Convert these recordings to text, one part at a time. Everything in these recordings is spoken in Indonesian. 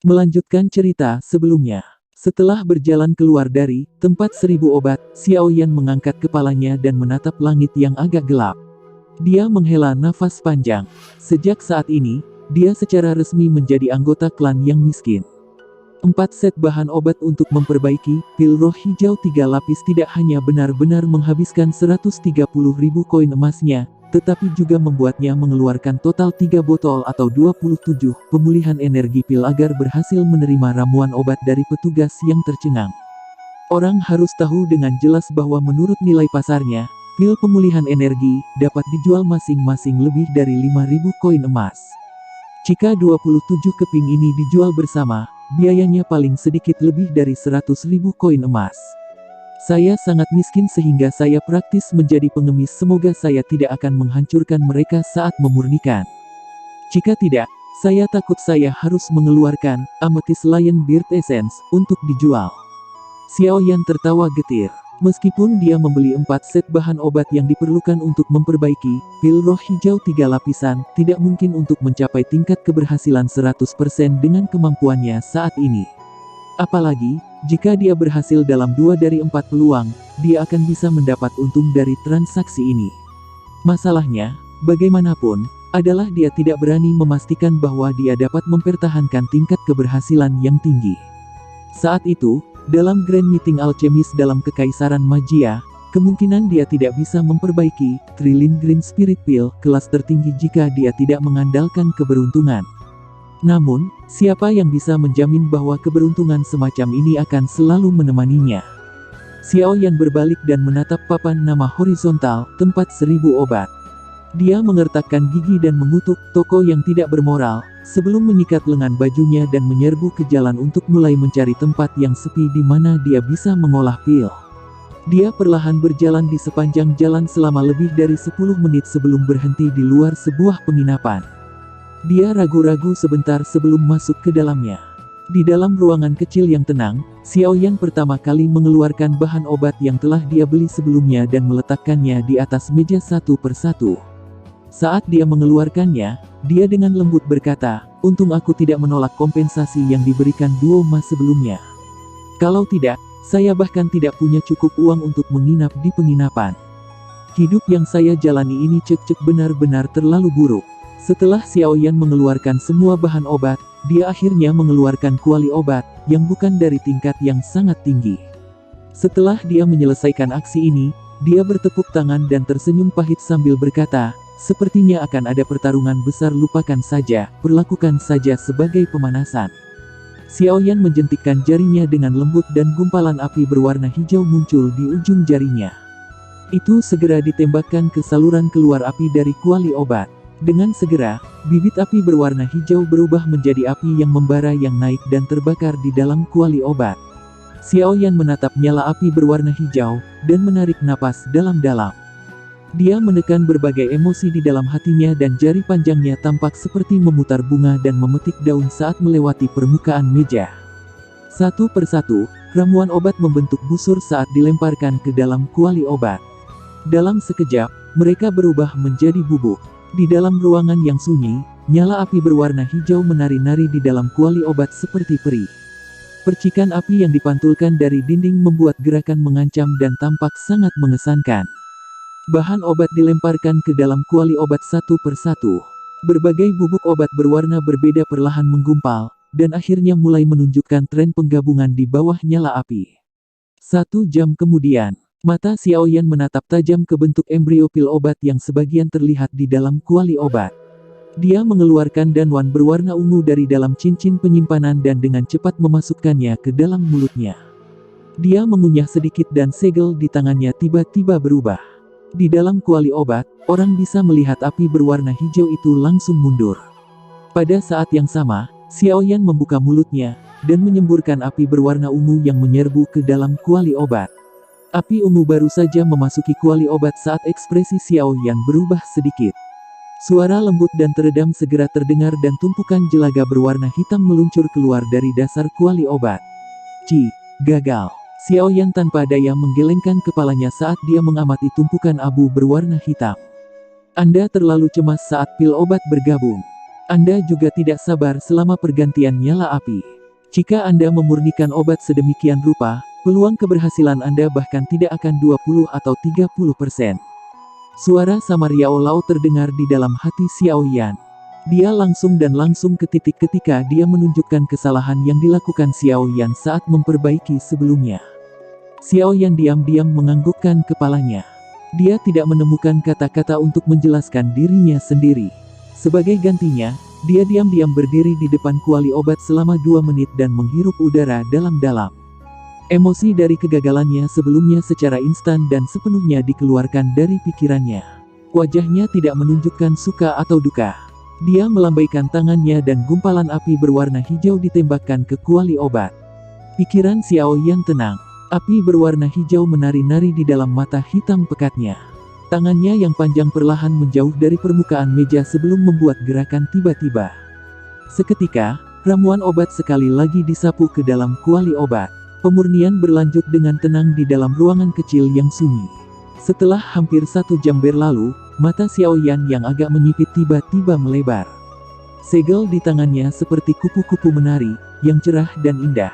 Melanjutkan cerita sebelumnya. Setelah berjalan keluar dari tempat 1000 obat, Xiaoyan mengangkat kepalanya dan menatap langit yang agak gelap. Dia menghela nafas panjang. Sejak saat ini, dia secara resmi menjadi anggota klan yang miskin. 4 set bahan obat untuk memperbaiki pil roh hijau 3 lapis tidak hanya benar-benar menghabiskan 130.000 koin emasnya, tetapi juga membuatnya mengeluarkan total 3 botol atau 27 pemulihan energi pil agar berhasil menerima ramuan obat dari petugas yang tercengang. Orang harus tahu dengan jelas bahwa menurut nilai pasarnya, pil pemulihan energi dapat dijual masing-masing lebih dari 5.000 koin emas. Jika 27 keping ini dijual bersama, biayanya paling sedikit lebih dari 100.000 koin emas. Saya sangat miskin sehingga saya praktis menjadi pengemis. Semoga saya tidak akan menghancurkan mereka saat memurnikan. Jika tidak, saya takut saya harus mengeluarkan Amethyst Lion Beard Essence untuk dijual. Xiaoyan tertawa getir. Meskipun dia membeli 4 set bahan obat yang diperlukan untuk memperbaiki pil roh hijau 3 lapisan, tidak mungkin untuk mencapai tingkat keberhasilan 100% dengan kemampuannya saat ini. Apalagi, jika dia berhasil dalam 2 dari 4 peluang, dia akan bisa mendapat untung dari transaksi ini. Masalahnya, bagaimanapun, adalah dia tidak berani memastikan bahwa dia dapat mempertahankan tingkat keberhasilan yang tinggi. Saat itu, dalam Grand Meeting Alchemis dalam Kekaisaran Magia, kemungkinan dia tidak bisa memperbaiki Trillion Green Spirit Pill kelas tertinggi jika dia tidak mengandalkan keberuntungan. Namun, siapa yang bisa menjamin bahwa keberuntungan semacam ini akan selalu menemaninya? Xiaoyan berbalik dan menatap papan nama horizontal, tempat 1000 obat. Dia mengertakkan gigi dan mengutuk toko yang tidak bermoral, sebelum menyikat lengan bajunya dan menyerbu ke jalan untuk mulai mencari tempat yang sepi di mana dia bisa mengolah pil. Dia perlahan berjalan di sepanjang jalan selama lebih dari 10 menit sebelum berhenti di luar sebuah penginapan. Dia ragu-ragu sebentar sebelum masuk ke dalamnya. Di dalam ruangan kecil yang tenang, Xiaoyan pertama kali mengeluarkan bahan obat yang telah dia beli sebelumnya dan meletakkannya di atas meja satu persatu. Saat dia mengeluarkannya, dia dengan lembut berkata, "Untung aku tidak menolak kompensasi yang diberikan Duo Ma sebelumnya. Kalau tidak, saya bahkan tidak punya cukup uang untuk menginap di penginapan. Hidup yang saya jalani ini cek-cek benar-benar terlalu buruk." Setelah Xiaoyan mengeluarkan semua bahan obat, dia akhirnya mengeluarkan kuali obat, yang bukan dari tingkat yang sangat tinggi. Setelah dia menyelesaikan aksi ini, dia bertepuk tangan dan tersenyum pahit sambil berkata, "Sepertinya akan ada pertarungan besar, lupakan saja, perlakukan saja sebagai pemanasan." Xiaoyan menjentikkan jarinya dengan lembut dan gumpalan api berwarna hijau muncul di ujung jarinya. Itu segera ditembakkan ke saluran keluar api dari kuali obat. Dengan segera, bibit api berwarna hijau berubah menjadi api yang membara yang naik dan terbakar di dalam kuali obat. Xiaoyan menatap nyala api berwarna hijau, dan menarik napas dalam-dalam. Dia menekan berbagai emosi di dalam hatinya dan jari panjangnya tampak seperti memutar bunga dan memetik daun saat melewati permukaan meja. Satu persatu, ramuan obat membentuk busur saat dilemparkan ke dalam kuali obat. Dalam sekejap, mereka berubah menjadi bubuk. Di dalam ruangan yang sunyi, nyala api berwarna hijau menari-nari di dalam kuali obat seperti peri. Percikan api yang dipantulkan dari dinding membuat gerakan mengancam dan tampak sangat mengesankan. Bahan obat dilemparkan ke dalam kuali obat satu persatu. Berbagai bubuk obat berwarna berbeda perlahan menggumpal, dan akhirnya mulai menunjukkan tren penggabungan di bawah nyala api. 1 jam kemudian, mata Xiaoyan menatap tajam ke bentuk embrio pil obat yang sebagian terlihat di dalam kuali obat. Dia mengeluarkan danwan berwarna ungu dari dalam cincin penyimpanan dan dengan cepat memasukkannya ke dalam mulutnya. Dia mengunyah sedikit dan segel di tangannya tiba-tiba berubah. Di dalam kuali obat, orang bisa melihat api berwarna hijau itu langsung mundur. Pada saat yang sama, Xiaoyan membuka mulutnya, dan menyemburkan api berwarna ungu yang menyerbu ke dalam kuali obat. Api ungu baru saja memasuki kuali obat saat ekspresi Xiaoyan berubah sedikit. Suara lembut dan teredam segera terdengar dan tumpukan jelaga berwarna hitam meluncur keluar dari dasar kuali obat. Gagal. Xiaoyan tanpa daya menggelengkan kepalanya saat dia mengamati tumpukan abu berwarna hitam. Anda terlalu cemas saat pil obat bergabung. Anda juga tidak sabar selama pergantian nyala api. Jika Anda memurnikan obat sedemikian rupa, peluang keberhasilan Anda bahkan tidak akan 20 atau 30%. Suara samar Yao Lao terdengar di dalam hati Xiao Yan. Dia langsung ke titik ketika dia menunjukkan kesalahan yang dilakukan Xiao Yan saat memperbaiki sebelumnya. Xiao Yan diam-diam menganggukkan kepalanya. Dia tidak menemukan kata-kata untuk menjelaskan dirinya sendiri. Sebagai gantinya, dia diam-diam berdiri di depan kuali obat selama 2 menit dan menghirup udara dalam-dalam. Emosi dari kegagalannya sebelumnya secara instan dan sepenuhnya dikeluarkan dari pikirannya. Wajahnya tidak menunjukkan suka atau duka. Dia melambaikan tangannya dan gumpalan api berwarna hijau ditembakkan ke kuali obat. Pikiran Xiao Yan tenang. Api berwarna hijau menari-nari di dalam mata hitam pekatnya. Tangannya yang panjang perlahan menjauh dari permukaan meja sebelum membuat gerakan tiba-tiba. Seketika, ramuan obat sekali lagi disapu ke dalam kuali obat. Pemurnian berlanjut dengan tenang di dalam ruangan kecil yang sunyi. Setelah hampir 1 jam berlalu, mata Xiao Yan yang agak menyipit tiba-tiba melebar. Segel di tangannya seperti kupu-kupu menari, yang cerah dan indah.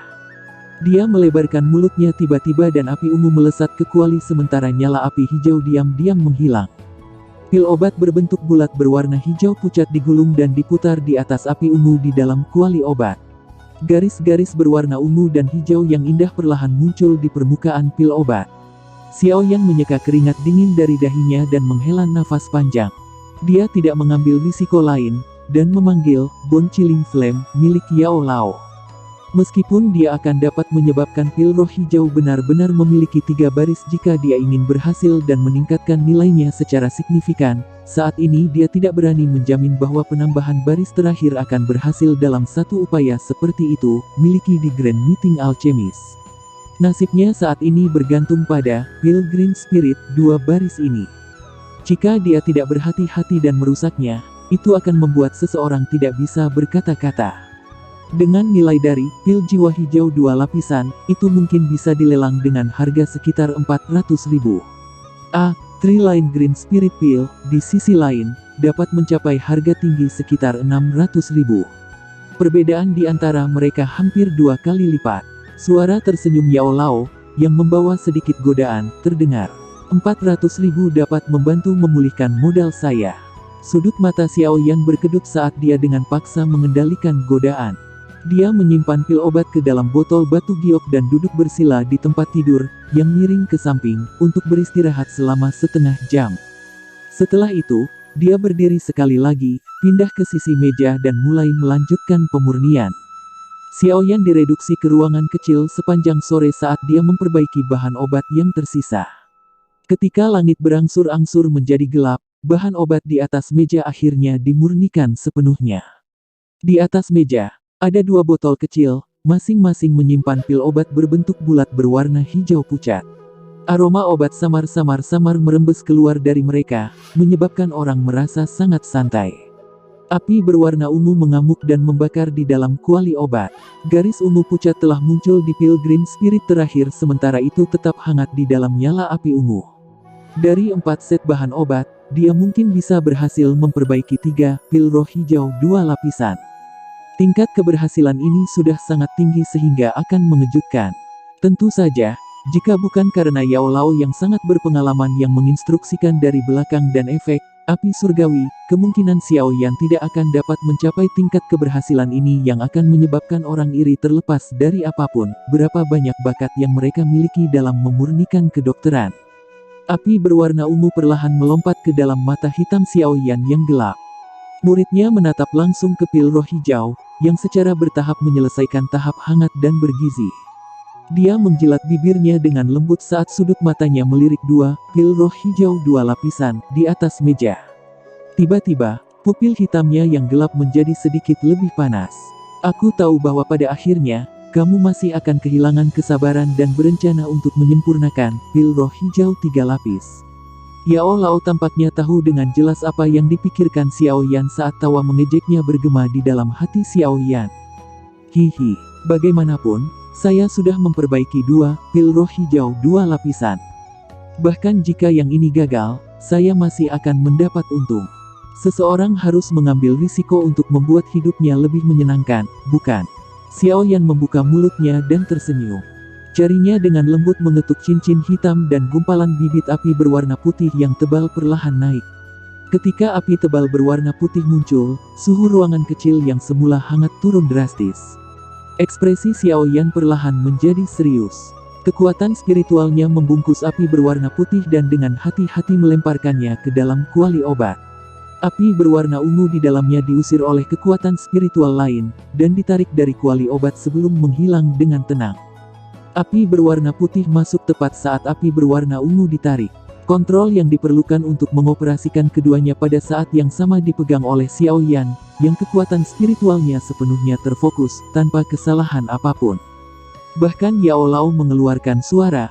Dia melebarkan mulutnya tiba-tiba dan api ungu melesat ke kuali sementara nyala api hijau diam-diam menghilang. Pil obat berbentuk bulat berwarna hijau pucat digulung dan diputar di atas api ungu di dalam kuali obat. Garis-garis berwarna ungu dan hijau yang indah perlahan muncul di permukaan pil obat. Xiao Yan menyeka keringat dingin dari dahinya dan menghela nafas panjang. Dia tidak mengambil risiko lain, dan memanggil Bone Chilling Flame milik Yao Lao. Meskipun dia akan dapat menyebabkan pil roh hijau benar-benar memiliki 3 baris jika dia ingin berhasil dan meningkatkan nilainya secara signifikan, saat ini dia tidak berani menjamin bahwa penambahan baris terakhir akan berhasil dalam satu upaya seperti itu, miliki di Grand Meeting Alchemist. Nasibnya saat ini bergantung pada pil Green Spirit 2 baris ini. Jika dia tidak berhati-hati dan merusaknya, itu akan membuat seseorang tidak bisa berkata-kata. Dengan nilai dari pil jiwa hijau 2 lapisan, itu mungkin bisa dilelang dengan harga sekitar 400.000. Tri-line Green Spirit Pill, di sisi lain, dapat mencapai harga tinggi sekitar 600.000. Perbedaan di antara mereka hampir 2 kali lipat. Suara tersenyum Yao Lao, yang membawa sedikit godaan, terdengar. 400.000 dapat membantu memulihkan modal saya. Sudut mata Xiao Yan berkedut saat dia dengan paksa mengendalikan godaan. Dia menyimpan pil obat ke dalam botol batu giok dan duduk bersila di tempat tidur, yang miring ke samping, untuk beristirahat selama setengah jam. Setelah itu, dia berdiri sekali lagi, pindah ke sisi meja dan mulai melanjutkan pemurnian. Xiao Yan direduksi ke ruangan kecil sepanjang sore saat dia memperbaiki bahan obat yang tersisa. Ketika langit berangsur-angsur menjadi gelap, bahan obat di atas meja akhirnya dimurnikan sepenuhnya. Di atas meja, ada 2 botol kecil, masing-masing menyimpan pil obat berbentuk bulat berwarna hijau pucat. Aroma obat samar-samar merembes keluar dari mereka, menyebabkan orang merasa sangat santai. Api berwarna ungu mengamuk dan membakar di dalam kuali obat. Garis ungu pucat telah muncul di pil Green Spirit terakhir sementara itu tetap hangat di dalam nyala api ungu. Dari 4 set bahan obat, dia mungkin bisa berhasil memperbaiki 3 pil roh hijau 2 lapisan. Tingkat keberhasilan ini sudah sangat tinggi sehingga akan mengejutkan. Tentu saja, jika bukan karena Yao Lao yang sangat berpengalaman yang menginstruksikan dari belakang dan efek api surgawi, kemungkinan Xiao Yan tidak akan dapat mencapai tingkat keberhasilan ini yang akan menyebabkan orang iri terlepas dari apapun, berapa banyak bakat yang mereka miliki dalam memurnikan kedokteran. Api berwarna ungu perlahan melompat ke dalam mata hitam Xiao Yan yang gelap. Muridnya menatap langsung ke pil roh hijau, yang secara bertahap menyelesaikan tahap hangat dan bergizi. Dia menjilat bibirnya dengan lembut saat sudut matanya melirik 2 pil roh hijau 2 lapisan di atas meja. Tiba-tiba, pupil hitamnya yang gelap menjadi sedikit lebih panas. Aku tahu bahwa pada akhirnya, kamu masih akan kehilangan kesabaran dan berencana untuk menyempurnakan pil roh hijau 3 lapis. Yao Lao tampaknya tahu dengan jelas apa yang dipikirkan Xiao Yan saat tawa mengejeknya bergema di dalam hati Xiao Yan. Hihi, bagaimanapun, saya sudah memperbaiki 2 pil roh hijau 2 lapisan. Bahkan jika yang ini gagal, saya masih akan mendapat untung. Seseorang harus mengambil risiko untuk membuat hidupnya lebih menyenangkan, bukan? Xiao Yan membuka mulutnya dan tersenyum. Jarinya dengan lembut mengetuk cincin hitam dan gumpalan bibit api berwarna putih yang tebal perlahan naik. Ketika api tebal berwarna putih muncul, suhu ruangan kecil yang semula hangat turun drastis. Ekspresi Xiao Yan perlahan menjadi serius. Kekuatan spiritualnya membungkus api berwarna putih dan dengan hati-hati melemparkannya ke dalam kuali obat. Api berwarna ungu di dalamnya diusir oleh kekuatan spiritual lain, dan ditarik dari kuali obat sebelum menghilang dengan tenang. Api berwarna putih masuk tepat saat api berwarna ungu ditarik. Kontrol yang diperlukan untuk mengoperasikan keduanya pada saat yang sama dipegang oleh Xiao Yan, yang kekuatan spiritualnya sepenuhnya terfokus, tanpa kesalahan apapun. Bahkan Yao Lao mengeluarkan suara,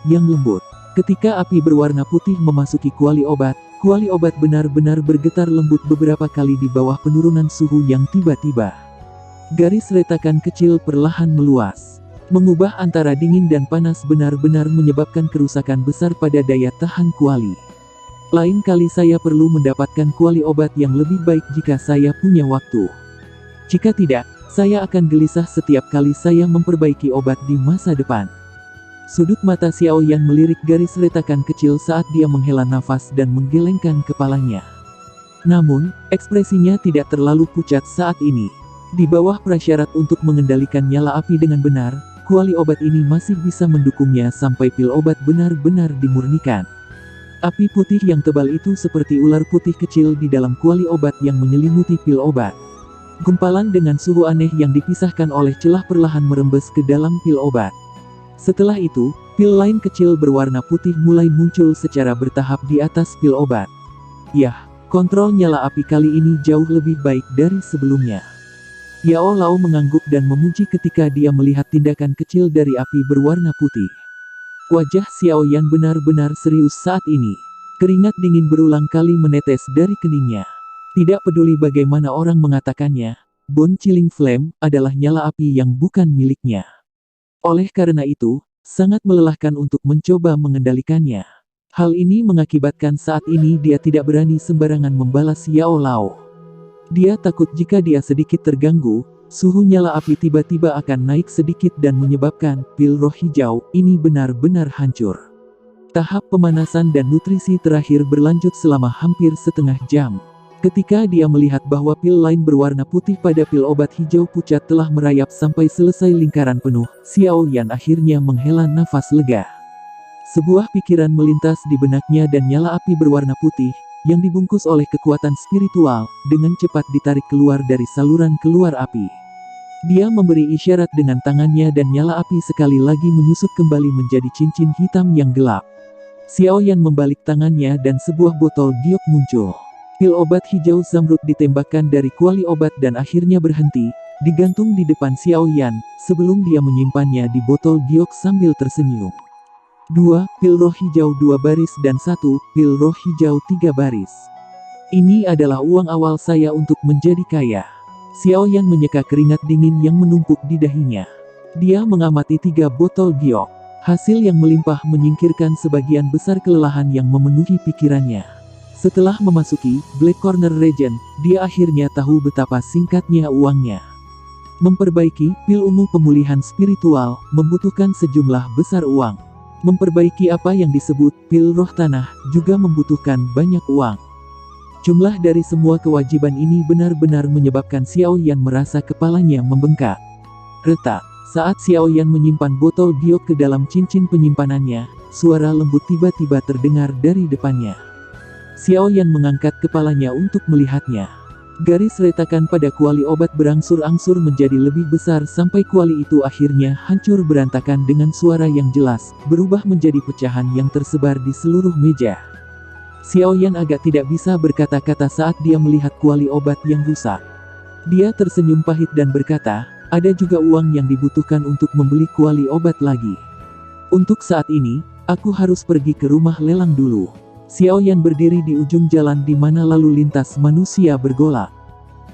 yang lembut. Ketika api berwarna putih memasuki kuali obat benar-benar bergetar lembut beberapa kali di bawah penurunan suhu yang tiba-tiba. Garis retakan kecil perlahan meluas. Mengubah antara dingin dan panas benar-benar menyebabkan kerusakan besar pada daya tahan kuali. Lain kali saya perlu mendapatkan kuali obat yang lebih baik jika saya punya waktu. Jika tidak, saya akan gelisah setiap kali saya memperbaiki obat di masa depan. Sudut mata Xiao Yan melirik garis retakan kecil saat dia menghela nafas dan menggelengkan kepalanya. Namun, ekspresinya tidak terlalu pucat saat ini. Di bawah prasyarat untuk mengendalikan nyala api dengan benar, kuali obat ini masih bisa mendukungnya sampai pil obat benar-benar dimurnikan. Api putih yang tebal itu seperti ular putih kecil di dalam kuali obat yang menyelimuti pil obat. Gumpalan dengan suhu aneh yang dipisahkan oleh celah perlahan merembes ke dalam pil obat. Setelah itu, pil lain kecil berwarna putih mulai muncul secara bertahap di atas pil obat. Yah, kontrol nyala api kali ini jauh lebih baik dari sebelumnya. Yao Lao mengangguk dan memuji ketika dia melihat tindakan kecil dari api berwarna putih. Wajah Xiao Yan benar-benar serius saat ini. Keringat dingin berulang kali menetes dari keningnya. Tidak peduli bagaimana orang mengatakannya, Bone Chilling Flame adalah nyala api yang bukan miliknya. Oleh karena itu, sangat melelahkan untuk mencoba mengendalikannya. Hal ini mengakibatkan saat ini dia tidak berani sembarangan membalas Yao Lao. Dia takut jika dia sedikit terganggu, suhu nyala api tiba-tiba akan naik sedikit dan menyebabkan pil roh hijau ini benar-benar hancur. Tahap pemanasan dan nutrisi terakhir berlanjut selama hampir setengah jam. Ketika dia melihat bahwa pil lain berwarna putih pada pil obat hijau pucat telah merayap sampai selesai lingkaran penuh, Xiao Yan akhirnya menghela nafas lega. Sebuah pikiran melintas di benaknya dan nyala api berwarna putih, yang dibungkus oleh kekuatan spiritual, dengan cepat ditarik keluar dari saluran keluar api. Dia memberi isyarat dengan tangannya dan nyala api sekali lagi menyusut kembali menjadi cincin hitam yang gelap. Xiao Yan membalik tangannya dan sebuah botol giok muncul. Pil obat hijau zamrud ditembakkan dari kuali obat dan akhirnya berhenti, digantung di depan Xiao Yan, sebelum dia menyimpannya di botol giok sambil tersenyum. 2 pil roh hijau 2 baris dan 1 pil roh hijau 3 baris. Ini adalah uang awal saya untuk menjadi kaya. Xiao Yan menyeka keringat dingin yang menumpuk di dahinya. Dia mengamati 3 botol giok. Hasil yang melimpah menyingkirkan sebagian besar kelelahan yang memenuhi pikirannya. Setelah memasuki Black Corner Region, dia akhirnya tahu betapa singkatnya uangnya. Memperbaiki pil ungu pemulihan spiritual membutuhkan sejumlah besar uang. Memperbaiki apa yang disebut pil roh tanah juga membutuhkan banyak uang. Jumlah dari semua kewajiban ini benar-benar menyebabkan Xiao Yan merasa kepalanya membengkak. Retak. Saat Xiao Yan menyimpan botol giok ke dalam cincin penyimpanannya, suara lembut tiba-tiba terdengar dari depannya. Xiao Yan mengangkat kepalanya untuk melihatnya. Garis retakan pada kuali obat berangsur-angsur menjadi lebih besar sampai kuali itu akhirnya hancur berantakan dengan suara yang jelas, berubah menjadi pecahan yang tersebar di seluruh meja. Xiao Yan agak tidak bisa berkata-kata saat dia melihat kuali obat yang rusak. Dia tersenyum pahit dan berkata, ada juga uang yang dibutuhkan untuk membeli kuali obat lagi. Untuk saat ini, aku harus pergi ke rumah lelang dulu. Xiao Yan berdiri di ujung jalan di mana lalu lintas manusia bergolak.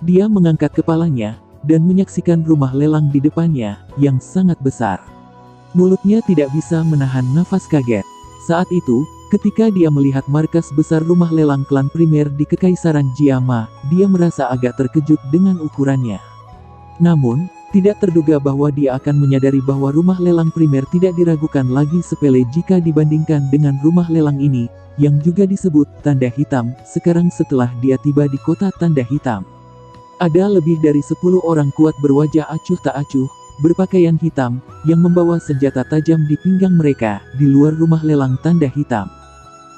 Dia mengangkat kepalanya, dan menyaksikan rumah lelang di depannya, yang sangat besar. Mulutnya tidak bisa menahan nafas kaget. Saat itu, Ketika dia melihat markas besar rumah lelang klan primer di Kekaisaran Jiama, dia merasa agak terkejut dengan ukurannya. Namun, tidak terduga bahwa dia akan menyadari bahwa rumah lelang primer tidak diragukan lagi sepele jika dibandingkan dengan rumah lelang ini, yang juga disebut Tanda Hitam, sekarang setelah dia tiba di kota Tanda Hitam. Ada lebih dari 10 orang kuat berwajah acuh tak acuh, berpakaian hitam, yang membawa senjata tajam di pinggang mereka, di luar rumah lelang Tanda Hitam.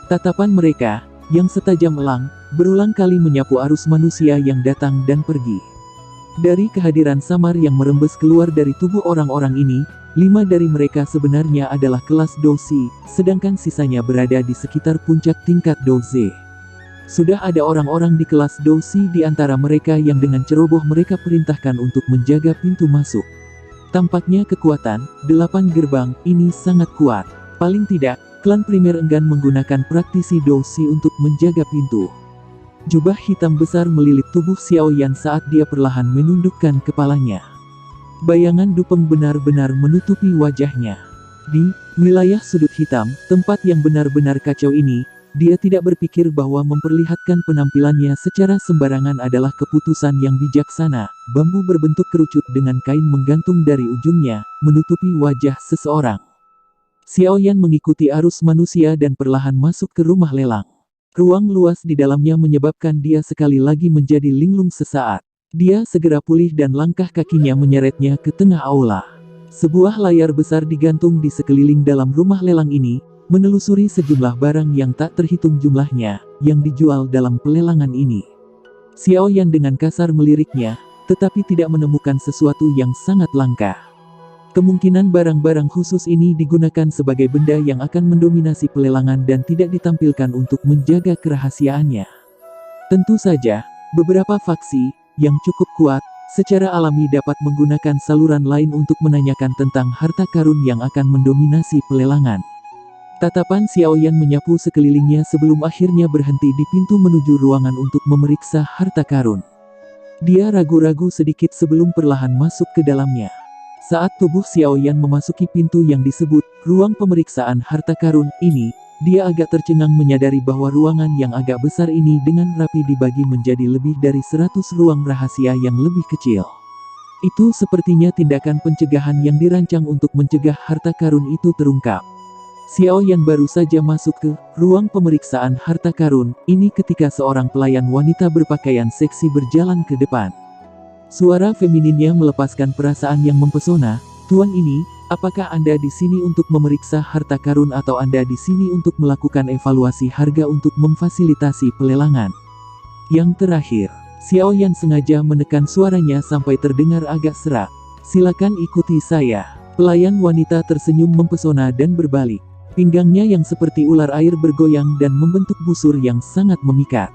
Tatapan mereka, yang setajam elang, berulang kali menyapu arus manusia yang datang dan pergi. Dari kehadiran samar yang merembes keluar dari tubuh orang-orang ini, 5 dari mereka sebenarnya adalah kelas Doshi, sedangkan sisanya berada di sekitar puncak tingkat Doze. Sudah ada orang-orang di kelas Doshi di antara mereka yang dengan ceroboh mereka perintahkan untuk menjaga pintu masuk. Tampaknya kekuatan 8 gerbang ini sangat kuat. Paling tidak, klan primer enggan menggunakan praktisi Doshi untuk menjaga pintu. Jubah hitam besar melilit tubuh Xiaoyan saat dia perlahan menundukkan kepalanya. Bayangan Dupeng benar-benar menutupi wajahnya. Di wilayah sudut hitam, tempat yang benar-benar kacau ini, dia tidak berpikir bahwa memperlihatkan penampilannya secara sembarangan adalah keputusan yang bijaksana. Bambu berbentuk kerucut dengan kain menggantung dari ujungnya, menutupi wajah seseorang. Xiaoyan mengikuti arus manusia dan perlahan masuk ke rumah lelang. Ruang luas di dalamnya menyebabkan dia sekali lagi menjadi linglung sesaat. Dia segera pulih dan langkah kakinya menyeretnya ke tengah aula. Sebuah layar besar digantung di sekeliling dalam rumah lelang ini, menelusuri sejumlah barang yang tak terhitung jumlahnya, yang dijual dalam pelelangan ini. Xiaoyan dengan kasar meliriknya, tetapi tidak menemukan sesuatu yang sangat langka. Kemungkinan barang-barang khusus ini digunakan sebagai benda yang akan mendominasi pelelangan dan tidak ditampilkan untuk menjaga kerahasiaannya. Tentu saja, beberapa faksi, yang cukup kuat, secara alami dapat menggunakan saluran lain untuk menanyakan tentang harta karun yang akan mendominasi pelelangan. Tatapan Xiaoyan menyapu sekelilingnya sebelum akhirnya berhenti di pintu menuju ruangan untuk memeriksa harta karun. Dia ragu-ragu sedikit sebelum perlahan masuk ke dalamnya. Saat tubuh Xiaoyan memasuki pintu yang disebut ruang pemeriksaan harta karun ini, dia agak tercengang menyadari bahwa ruangan yang agak besar ini dengan rapi dibagi menjadi lebih dari 100 ruang rahasia yang lebih kecil. Itu sepertinya tindakan pencegahan yang dirancang untuk mencegah harta karun itu terungkap. Xiaoyan baru saja masuk ke ruang pemeriksaan harta karun ini ketika seorang pelayan wanita berpakaian seksi berjalan ke depan. Suara femininnya melepaskan perasaan yang mempesona. "Tuan ini, apakah Anda di sini untuk memeriksa harta karun atau Anda di sini untuk melakukan evaluasi harga untuk memfasilitasi pelelangan?" Yang terakhir, Xiaoyan sengaja menekan suaranya sampai terdengar agak serak. "Silakan ikuti saya." Pelayan wanita tersenyum mempesona dan berbalik. Pinggangnya yang seperti ular air bergoyang dan membentuk busur yang sangat memikat.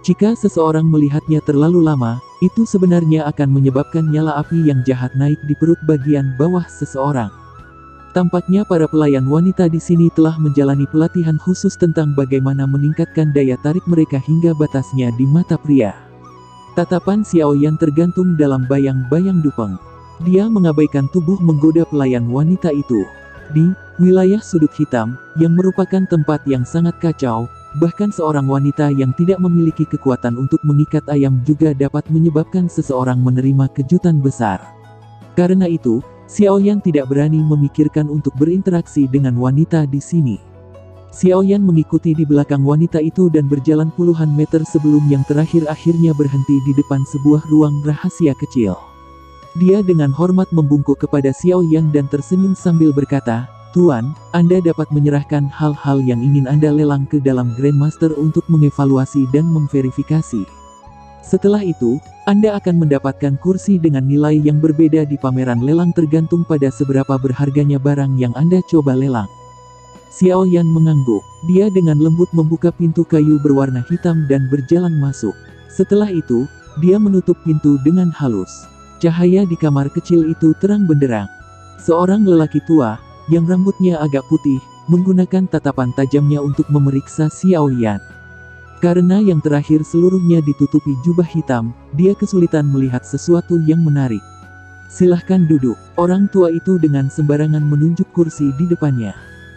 Jika seseorang melihatnya terlalu lama, itu sebenarnya akan menyebabkan nyala api yang jahat naik di perut bagian bawah seseorang. Tampaknya para pelayan wanita di sini telah menjalani pelatihan khusus tentang bagaimana meningkatkan daya tarik mereka hingga batasnya di mata pria. Tatapan Xiaoyan tergantung dalam bayang-bayang Dupeng. Dia mengabaikan tubuh menggoda pelayan wanita itu. Di wilayah sudut hitam, yang merupakan tempat yang sangat kacau, bahkan seorang wanita yang tidak memiliki kekuatan untuk mengikat ayam juga dapat menyebabkan seseorang menerima kejutan besar. Karena itu, Xiaoyan tidak berani memikirkan untuk berinteraksi dengan wanita di sini. Xiaoyan mengikuti di belakang wanita itu dan berjalan puluhan meter sebelum yang terakhir akhirnya berhenti di depan sebuah ruang rahasia kecil. Dia dengan hormat membungkuk kepada Xiaoyan dan tersenyum sambil berkata, "Tuan, Anda dapat menyerahkan hal-hal yang ingin Anda lelang ke dalam Grandmaster untuk mengevaluasi dan memverifikasi. Setelah itu, Anda akan mendapatkan kursi dengan nilai yang berbeda di pameran lelang tergantung pada seberapa berharganya barang yang Anda coba lelang." Xiaoyan mengangguk. Dia dengan lembut membuka pintu kayu berwarna hitam dan berjalan masuk. Setelah itu, dia menutup pintu dengan halus. Cahaya di kamar kecil itu terang benderang. Seorang lelaki tua, yang rambutnya agak putih, menggunakan tatapan tajamnya untuk memeriksa Xiaoyan. Karena yang terakhir seluruhnya ditutupi jubah hitam, dia kesulitan melihat sesuatu yang menarik. "Silahkan duduk." Orang tua itu dengan sembarangan menunjuk kursi di depannya.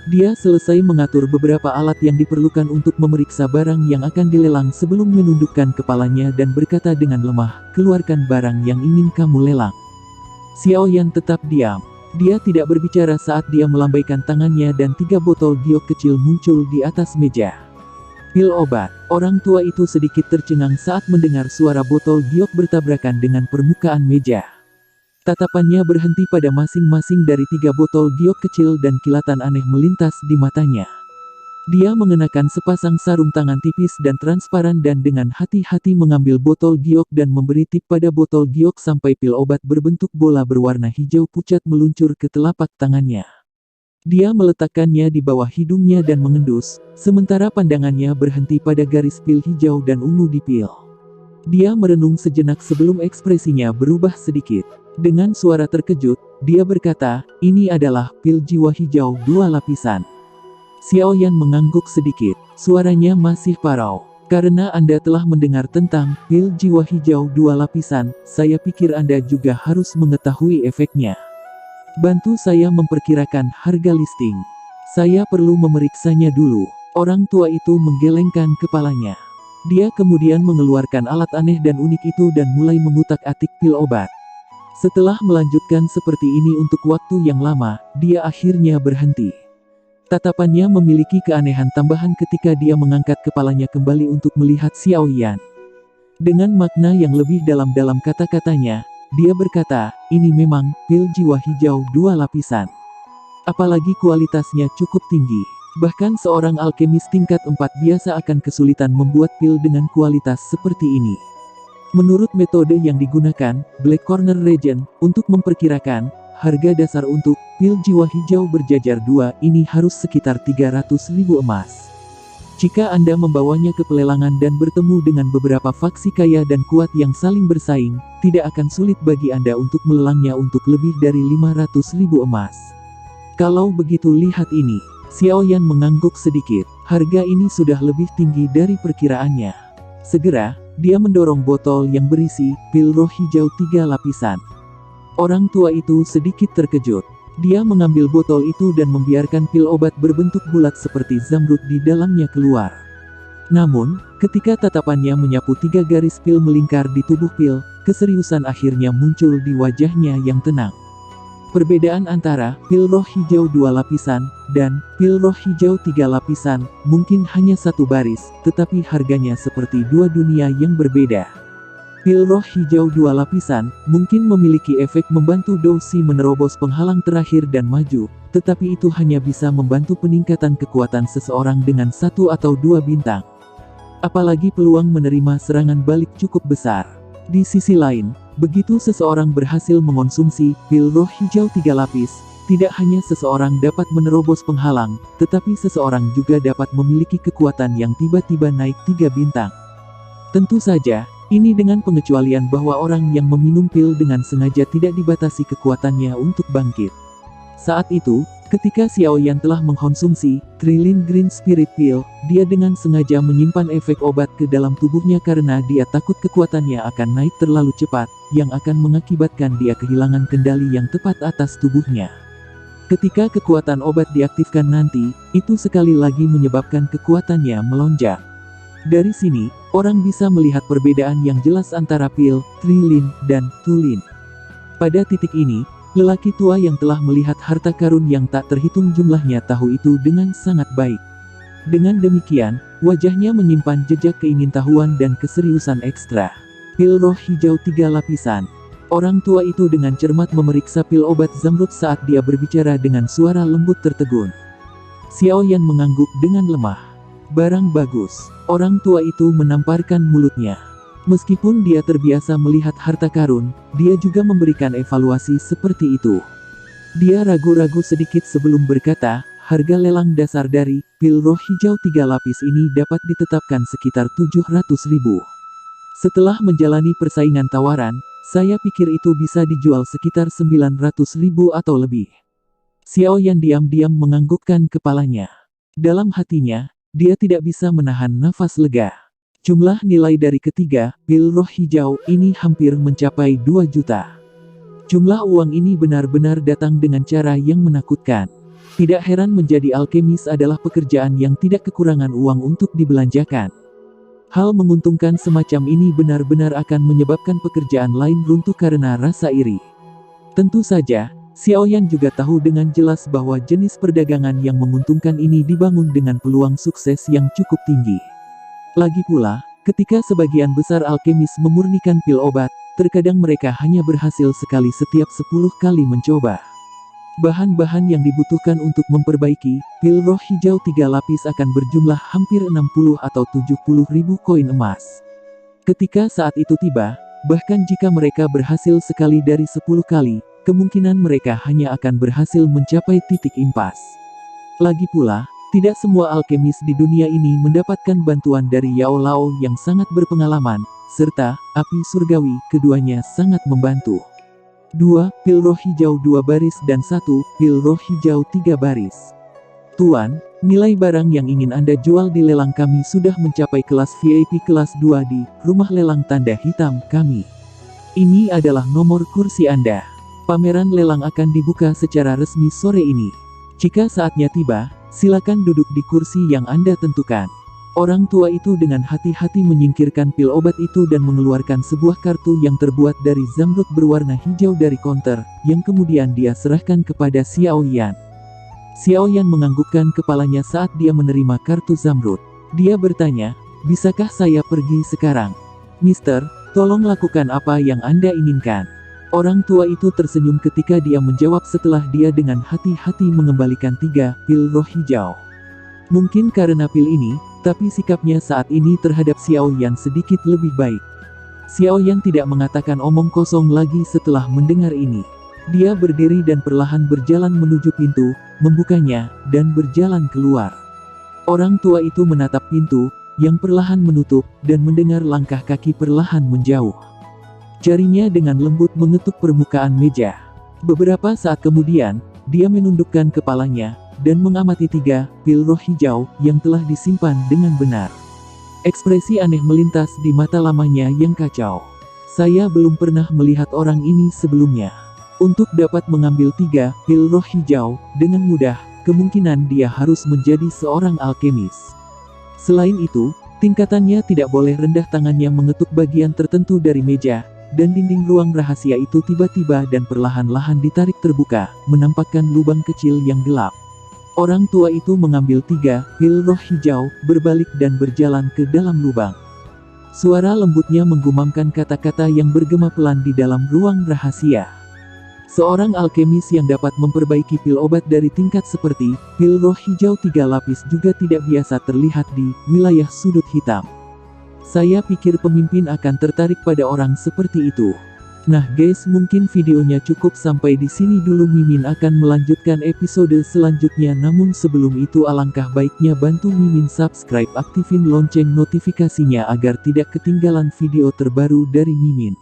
Dia selesai mengatur beberapa alat yang diperlukan untuk memeriksa barang yang akan dilelang sebelum menundukkan kepalanya dan berkata dengan lemah, "Keluarkan barang yang ingin kamu lelang." Xiao Yan tetap diam. Dia tidak berbicara saat dia melambaikan tangannya dan 3 botol giok kecil muncul di atas meja. Pil obat. Orang tua itu sedikit tercengang saat mendengar suara botol giok bertabrakan dengan permukaan meja. Tatapannya berhenti pada masing-masing dari 3 botol giok kecil dan kilatan aneh melintas di matanya. Dia mengenakan sepasang sarung tangan tipis dan transparan dan dengan hati-hati mengambil botol giok dan memberi tip pada botol giok sampai pil obat berbentuk bola berwarna hijau pucat meluncur ke telapak tangannya. Dia meletakkannya di bawah hidungnya dan mengendus, sementara pandangannya berhenti pada garis pil hijau dan ungu di pil. Dia merenung sejenak sebelum ekspresinya berubah sedikit. Dengan suara terkejut, dia berkata, "Ini adalah pil jiwa hijau 2 lapisan." Xiao Yan mengangguk sedikit. Suaranya masih parau. "Karena Anda telah mendengar tentang pil jiwa hijau 2 lapisan, saya pikir Anda juga harus mengetahui efeknya. Bantu saya memperkirakan harga listing. Saya perlu memeriksanya dulu." Orang tua itu menggelengkan kepalanya. Dia kemudian mengeluarkan alat aneh dan unik itu dan mulai mengutak-atik pil obat. Setelah melanjutkan seperti ini untuk waktu yang lama, dia akhirnya berhenti. Tatapannya memiliki keanehan tambahan ketika dia mengangkat kepalanya kembali untuk melihat Xiao Yan. Dengan makna yang lebih dalam kata-katanya, dia berkata, "Ini memang pil jiwa hijau 2 lapisan. Apalagi kualitasnya cukup tinggi. Bahkan seorang alkemis tingkat 4 biasa akan kesulitan membuat pil dengan kualitas seperti ini." Menurut metode yang digunakan, Black Corner Regent, untuk memperkirakan harga dasar untuk pil jiwa hijau berjajar 2 ini harus sekitar 300.000 emas. Jika Anda membawanya ke pelelangan dan bertemu dengan beberapa faksi kaya dan kuat yang saling bersaing, tidak akan sulit bagi Anda untuk melelangnya untuk lebih dari 500.000 emas. Kalau begitu lihat ini. Xiao Yan mengangguk sedikit. Harga ini sudah lebih tinggi dari perkiraannya. Segera, dia mendorong botol yang berisi pil roh hijau 3 lapisan. Orang tua itu sedikit terkejut. Dia mengambil botol itu dan membiarkan pil obat berbentuk bulat seperti zamrud di dalamnya keluar. Namun, ketika tatapannya menyapu 3 garis pil melingkar di tubuh pil, keseriusan akhirnya muncul di wajahnya yang tenang. Perbedaan antara pil roh hijau 2 lapisan dan pil roh hijau 3 lapisan mungkin hanya 1 baris, tetapi harganya seperti 2 dunia yang berbeda. Pil roh hijau 2 lapisan mungkin memiliki efek membantu Dousi menerobos penghalang terakhir dan maju, tetapi itu hanya bisa membantu peningkatan kekuatan seseorang dengan 1 atau 2 bintang. Apalagi peluang menerima serangan balik cukup besar. Di sisi lain, begitu seseorang berhasil mengonsumsi pil roh hijau 3 lapis, tidak hanya seseorang dapat menerobos penghalang, tetapi seseorang juga dapat memiliki kekuatan yang tiba-tiba naik 3 bintang. Tentu saja, ini dengan pengecualian bahwa orang yang meminum pil dengan sengaja tidak dibatasi kekuatannya untuk bangkit. Saat itu, ketika Xiao Yan telah mengkonsumsi Trillion Green Spirit Pill, dia dengan sengaja menyimpan efek obat ke dalam tubuhnya karena dia takut kekuatannya akan naik terlalu cepat, yang akan mengakibatkan dia kehilangan kendali yang tepat atas tubuhnya. Ketika kekuatan obat diaktifkan nanti, itu sekali lagi menyebabkan kekuatannya melonjak. Dari sini, orang bisa melihat perbedaan yang jelas antara pil, Trillion, dan Tulin. Pada titik ini, lelaki tua yang telah melihat harta karun yang tak terhitung jumlahnya tahu itu dengan sangat baik. Dengan demikian, wajahnya menyimpan jejak keingintahuan dan keseriusan ekstra. Pil roh hijau 3 lapisan. Orang tua itu dengan cermat memeriksa pil obat zamrud saat dia berbicara dengan suara lembut tertegun. Xiao Yan mengangguk dengan lemah. Barang bagus. Orang tua itu menamparkan mulutnya. Meskipun dia terbiasa melihat harta karun, dia juga memberikan evaluasi seperti itu. Dia ragu-ragu sedikit sebelum berkata, harga lelang dasar dari pil roh hijau 3 lapis ini dapat ditetapkan sekitar 700.000. Setelah menjalani persaingan tawaran, saya pikir itu bisa dijual sekitar 900.000 atau lebih. Xiao Yan diam-diam menganggukkan kepalanya. Dalam hatinya, dia tidak bisa menahan nafas lega. Jumlah nilai dari ketiga pil roh hijau ini hampir mencapai 2 juta. Jumlah uang ini benar-benar datang dengan cara yang menakutkan. Tidak heran menjadi alkemis adalah pekerjaan yang tidak kekurangan uang untuk dibelanjakan. Hal menguntungkan semacam ini benar-benar akan menyebabkan pekerjaan lain runtuh karena rasa iri. Tentu saja, Xiaoyan juga tahu dengan jelas bahwa jenis perdagangan yang menguntungkan ini dibangun dengan peluang sukses yang cukup tinggi. Lagi pula, ketika sebagian besar alkemis memurnikan pil obat, terkadang mereka hanya berhasil sekali setiap 10 kali mencoba. Bahan-bahan yang dibutuhkan untuk memperbaiki pil roh hijau 3 lapis akan berjumlah hampir 60 atau 70 ribu koin emas. Ketika saat itu tiba, bahkan jika mereka berhasil sekali dari 10 kali, kemungkinan mereka hanya akan berhasil mencapai titik impas. Lagi pula, tidak semua alkemis di dunia ini mendapatkan bantuan dari Yao Lao yang sangat berpengalaman, serta api surgawi, keduanya sangat membantu. 2 pil roh hijau 2 baris dan 1 pil roh hijau 3 baris. Tuan, nilai barang yang ingin Anda jual di lelang kami sudah mencapai kelas VIP kelas 2 di rumah lelang tanda hitam kami. Ini adalah nomor kursi Anda. Pameran lelang akan dibuka secara resmi sore ini. Jika saatnya tiba, silakan duduk di kursi yang Anda tentukan. Orang tua itu dengan hati-hati menyingkirkan pil obat itu dan mengeluarkan sebuah kartu yang terbuat dari zamrud berwarna hijau dari konter, yang kemudian dia serahkan kepada Xiaoyan. Xiaoyan menganggukkan kepalanya saat dia menerima kartu zamrud. Dia bertanya, "Bisakah saya pergi sekarang?" "Mister, tolong lakukan apa yang Anda inginkan." Orang tua itu tersenyum ketika dia menjawab setelah dia dengan hati-hati mengembalikan 3 pil roh hijau. Mungkin karena pil ini, tapi sikapnya saat ini terhadap Xiaoyan sedikit lebih baik. Xiaoyan tidak mengatakan omong kosong lagi setelah mendengar ini. Dia berdiri dan perlahan berjalan menuju pintu, membukanya, dan berjalan keluar. Orang tua itu menatap pintu, yang perlahan menutup, dan mendengar langkah kaki perlahan menjauh. Jarinya dengan lembut mengetuk permukaan meja. Beberapa saat kemudian, dia menundukkan kepalanya, dan mengamati 3 pil roh hijau yang telah disimpan dengan benar. Ekspresi aneh melintas di mata lamanya yang kacau. "Saya belum pernah melihat orang ini sebelumnya. Untuk dapat mengambil 3 pil roh hijau dengan mudah, kemungkinan dia harus menjadi seorang alkemis. Selain itu, tingkatannya tidak boleh rendah." Tangannya mengetuk bagian tertentu dari meja, dan dinding ruang rahasia itu tiba-tiba dan perlahan-lahan ditarik terbuka, menampakkan lubang kecil yang gelap. Orang tua itu mengambil 3 pil roh hijau, berbalik dan berjalan ke dalam lubang. Suara lembutnya menggumamkan kata-kata yang bergema pelan di dalam ruang rahasia. Seorang alkemis yang dapat memperbaiki pil obat dari tingkat seperti pil roh hijau 3 lapis juga tidak biasa terlihat di wilayah sudut hitam. Saya pikir pemimpin akan tertarik pada orang seperti itu. Nah guys, mungkin videonya cukup sampai di sini dulu. Mimin akan melanjutkan episode selanjutnya, namun sebelum itu alangkah baiknya bantu Mimin subscribe, aktifin lonceng notifikasinya agar tidak ketinggalan video terbaru dari Mimin.